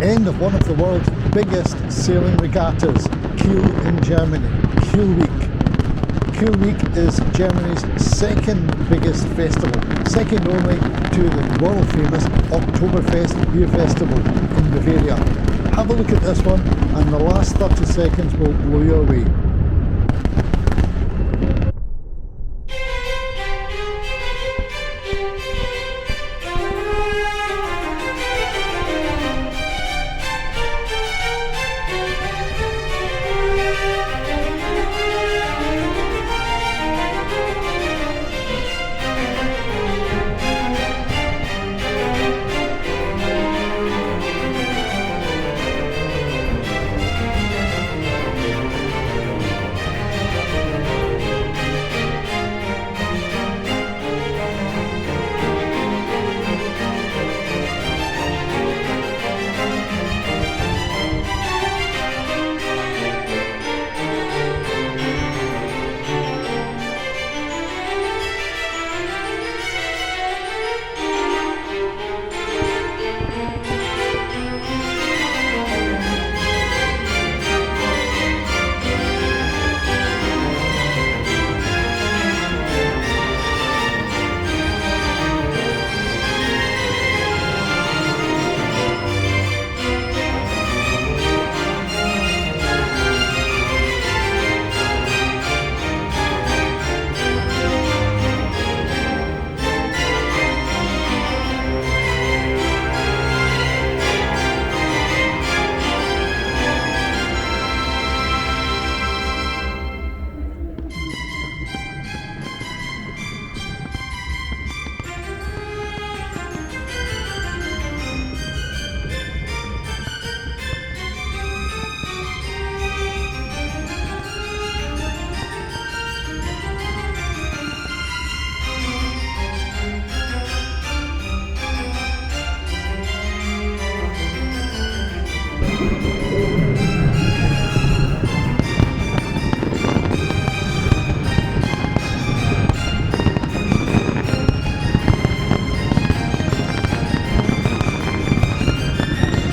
end of one of the world's biggest sailing regattas, Kiel in Germany, Kiel Week. Kiel Week is Germany's second biggest festival, second only to the world famous Oktoberfest beer festival in Bavaria. Have a look at this one and the last 30 seconds will blow you away.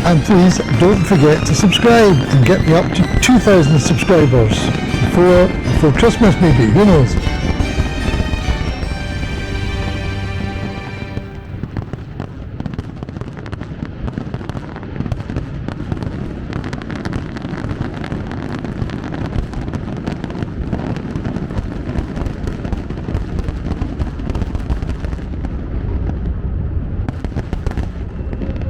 And please don't forget to subscribe and get me up to 2,000 subscribers before Christmas maybe, who knows.